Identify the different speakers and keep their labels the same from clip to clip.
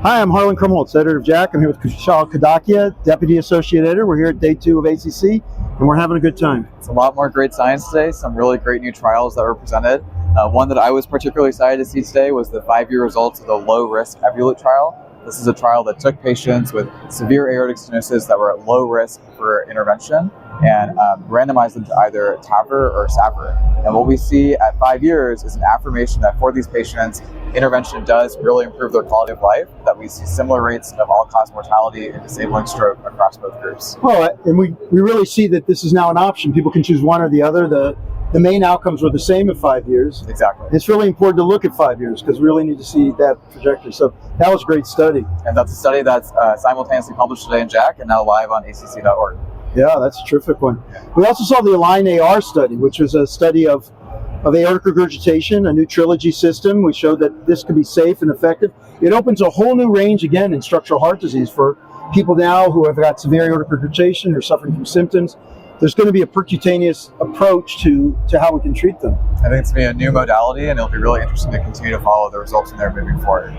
Speaker 1: Hi, I'm Harlan Krumholz, editor of JACC. I'm here with Kushal Kadakia, deputy associate editor. We're here at day 2 of ACC, and we're having a good time.
Speaker 2: It's a lot more great science today, some really great new trials that were presented. One that I was particularly excited to see today was the 5-year results of the low-risk Evolut trial. This is a trial that took patients with severe aortic stenosis that were at low risk for intervention and randomized them to either TAVR or SAVR. And what we see at 5 years is an affirmation that for these patients, intervention does really improve their quality of life, that we see similar rates of all-cause mortality and disabling stroke across both groups.
Speaker 1: Well, and we really see that this is now an option. People can choose one or the other. The main outcomes were the same at 5 years.
Speaker 2: Exactly.
Speaker 1: It's really important to look at 5 years because we really need to see that trajectory. So that was a great study.
Speaker 2: And that's a study that's simultaneously published today in JACC and now live on ACC.org.
Speaker 1: Yeah, that's a terrific one. We also saw the ALIGN-AR study, which was a study of aortic regurgitation, a new trilogy system. We showed that this could be safe and effective. It opens a whole new range, again, in structural heart disease for people now who have got severe aortic regurgitation or suffering from symptoms. There's going to be a percutaneous approach to how we can treat them.
Speaker 2: I think it's going to be a new modality, and it'll be really interesting to continue to follow the results in there moving forward.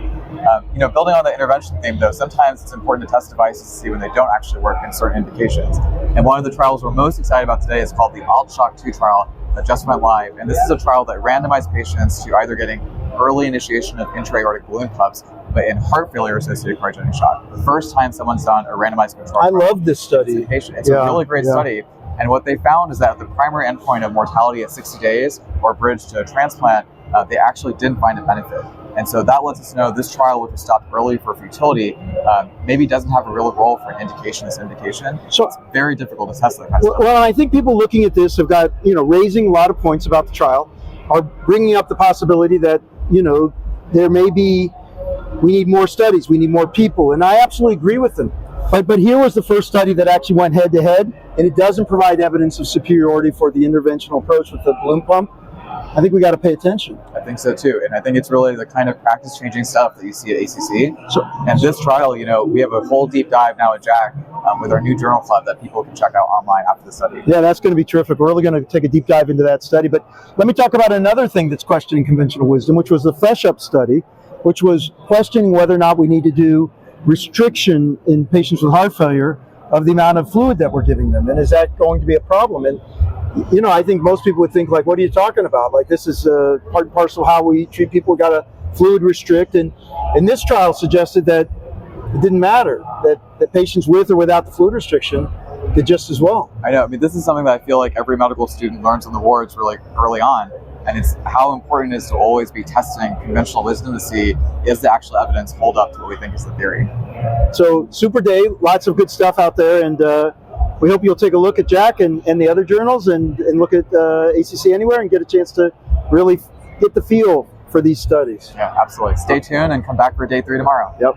Speaker 2: Building on the intervention theme, though, sometimes it's important to test devices to see when they don't actually work in certain indications. And one of the trials we're most excited about today is called the ALT-SHOCK-2 trial that just went live. And this is a trial that randomized patients to either getting early initiation of intra-aortic balloon pumps, but in heart failure-associated cardiogenic shock. The first time someone's done a randomized control trial.
Speaker 1: I love this study.
Speaker 2: It's a really great study. And what they found is that the primary endpoint of mortality at 60 days or bridge to a transplant, they actually didn't find a benefit. And so that lets us know this trial, which was stopped early for futility, maybe doesn't have a real role for an indication. So it's very difficult to test that kind of stuff.
Speaker 1: Well, I think people looking at this have got, raising a lot of points about the trial, are bringing up the possibility that, there may be, we need more studies, we need more people. And I absolutely agree with them. But here was the first study that actually went head-to-head, and it doesn't provide evidence of superiority for the interventional approach with the balloon pump. I think we got to pay attention.
Speaker 2: I think so too, and I think it's really the kind of practice-changing stuff that you see at ACC. And this trial, we have a whole deep dive now at JACC with our new journal club that people can check out online after the study.
Speaker 1: Yeah, that's going to be terrific. We're really going to take a deep dive into that study. But let me talk about another thing that's questioning conventional wisdom, which was the FACC study, which was questioning whether or not we need to do restriction in patients with heart failure of the amount of fluid that we're giving them, and is that going to be a problem? And I think most people would think, like, what are you talking about? Like, this is part and parcel of how we treat people. We got to fluid restrict, and this trial suggested that it didn't matter, that patients with or without the fluid restriction did just as well.
Speaker 2: I know. This is something that I feel like every medical student learns on the wards really early on. And it's how important it is to always be testing conventional wisdom to see, is the actual evidence hold up to what we think is the theory.
Speaker 1: So, super day, lots of good stuff out there, and we hope you'll take a look at JACC and the other journals and look at ACC Anywhere and get a chance to really get the feel for these studies.
Speaker 2: Yeah, absolutely. Stay tuned and come back for day 3 tomorrow.
Speaker 1: Yep.